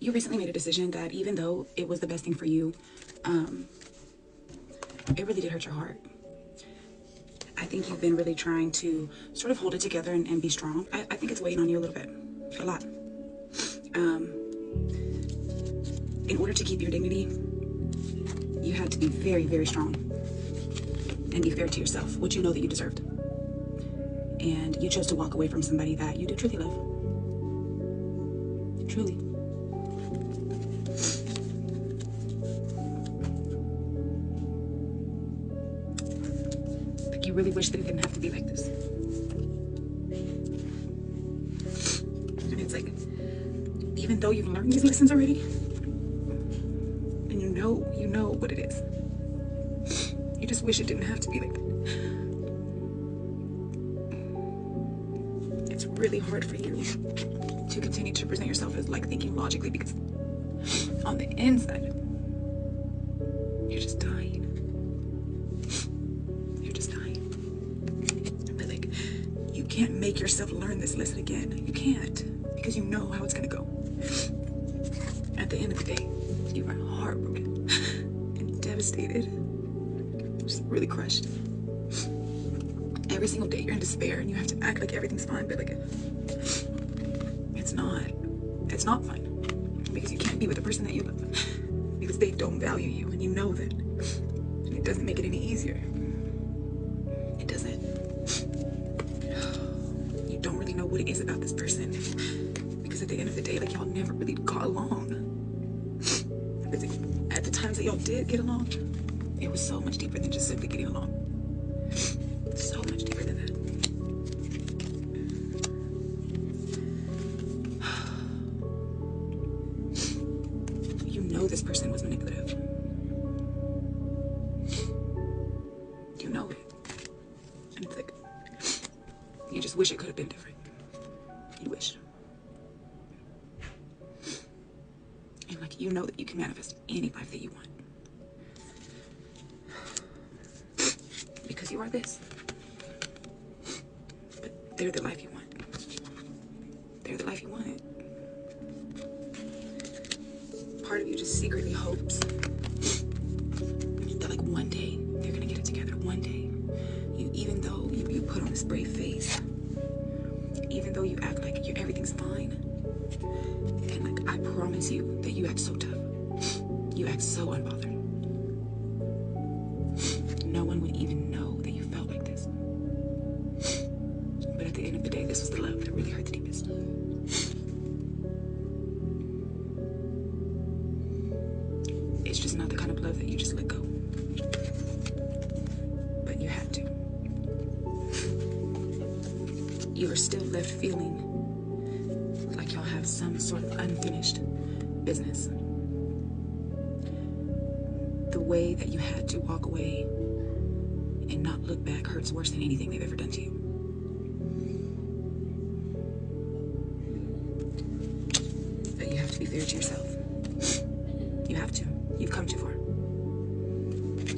you recently made a decision that even though it was the best thing for you, it really did hurt your heart. I think you've been really trying to sort of hold it together and be strong. I think it's weighing on you a little bit, a lot. In order to keep your dignity, you had to be very, very strong and be fair to yourself, which you know that you deserved. And you chose to walk away from somebody that you do truly love. Truly. Like you really wish that it didn't have to be like this. And it's like, even though you've learned these lessons already, and you know what it is, you just wish it didn't have to be like that. It's really hard for you to continue to present yourself as like thinking logically, because on the inside, you're just dying. You're just dying. But like, you can't make yourself learn this lesson again. You can't, because you know how it's gonna go. At the end of the day, you are heartbroken and devastated, just really crushed. Every single day you're in despair and you have to act like everything's fine, but like it's not fine, because you can't be with the person that you love because they don't value you, and you know that. And it doesn't make it any easier. It doesn't. You don't really know what it is about this person, because at the end of the day, like, y'all never really got along. But at the times that y'all did get along, it was so much deeper than just simply getting along. So much deeper than that. You know this person was manipulative. You know it. And it's like, you just wish it could have been different. You wish. And like, you know that you can manifest any life that you want. Because you are this. But they're the life you want. They're the life you wanted. Part of you just secretly hopes that like one day they're gonna get it together. One day. Even though you put on this brave face, even though you act like everything's fine, and like I promise you that you act so tough. You act so unbothered. No one would even know that you felt like this. But at the end of the day, this was the love that really hurt the deepest. It's just not the kind of love that you just let go. But you had to. You are still left feeling like y'all have some sort of unfinished business. The way that you had to walk away and not look back hurts worse than anything they've ever done to you. But you have to be fair to yourself. You have to. You've come too far.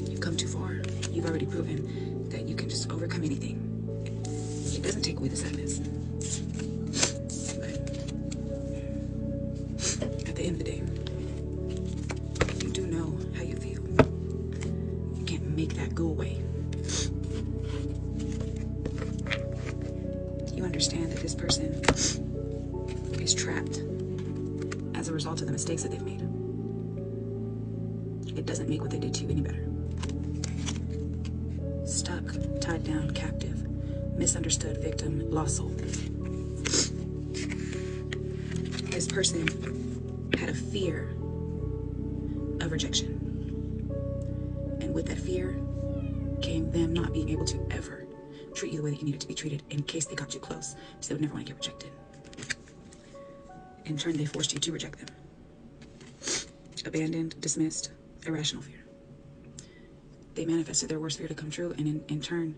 You've come too far. You've already proven that you can just overcome anything. It doesn't take away the sadness. But at the end of the day, you do know how you feel. You can't make that go away. You understand that this person is trapped as a result of the mistakes that they've made. It doesn't make what they did to you any better. Stuck, tied down, captive, misunderstood, victim, lost soul. This person had a fear of rejection. And with that fear came them not being able to ever treat you the way that you needed to be treated in case they got too close, so they would never want to get rejected. In turn, they forced you to reject them. Abandoned, dismissed, irrational fear. They manifested their worst fear to come true, and in turn,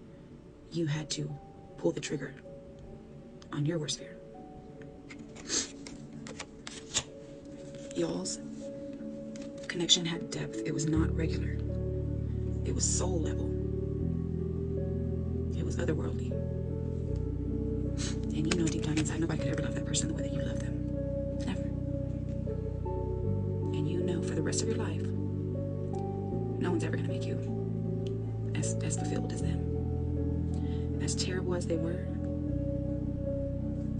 you had to pull the trigger on your worst fear. Y'all's connection had depth. It was not regular. It was soul level. It was otherworldly. And you know deep down inside, nobody could ever love that person the way that you love them. Never. know for the rest of your life, no one's ever going to make you as fulfilled as them. As terrible as they were,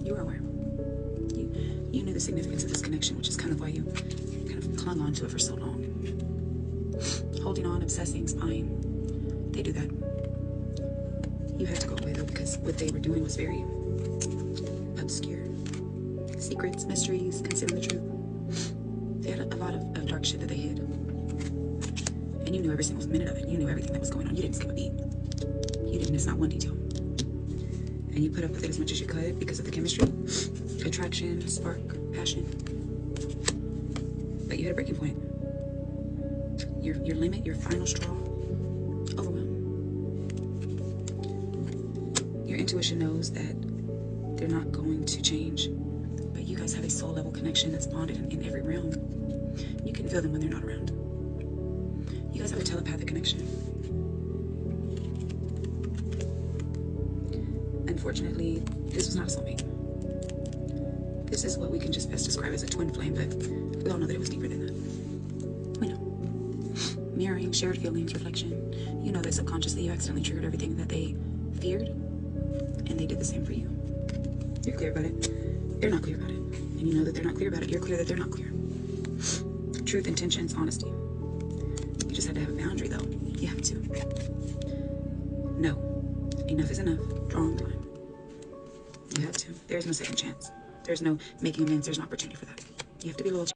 you were aware. You knew the significance of this connection, which is kind of why you kind of clung on to it for so long. Holding on, obsessing, spying, they do that. You had to go away though, because what they were doing was very obscure. Secrets, mysteries, concealing the truth. They had a lot of dark shit that they hid. And you knew every single minute of it. You knew everything that was going on. You didn't skip a beat. You didn't miss not one detail. And you put up with it as much as you could because of the chemistry, attraction, spark, passion. But you hit a breaking point. Your limit, your final straw, overwhelm. Your intuition knows that they're not going to change, but you guys have a soul level connection that's bonded in every realm. You can feel them when they're not around. You guys have a telepathic connection. Unfortunately, this was not a soulmate. This is what we can just best describe as a twin flame, but we all know that it was deeper than that. We know. Mirroring, shared feelings, reflection. You know that subconsciously you accidentally triggered everything that they feared, and they did the same for you. You're clear about it. They're not clear about it. And you know that they're not clear about it. You're clear that they're not clear. Truth, intentions, honesty. You just had to have a boundary, though. You have to. No. Enough is enough. Drawing the line. You have to. There's no second chance. There's no making amends. There's an opportunity for that. You have to be loyal.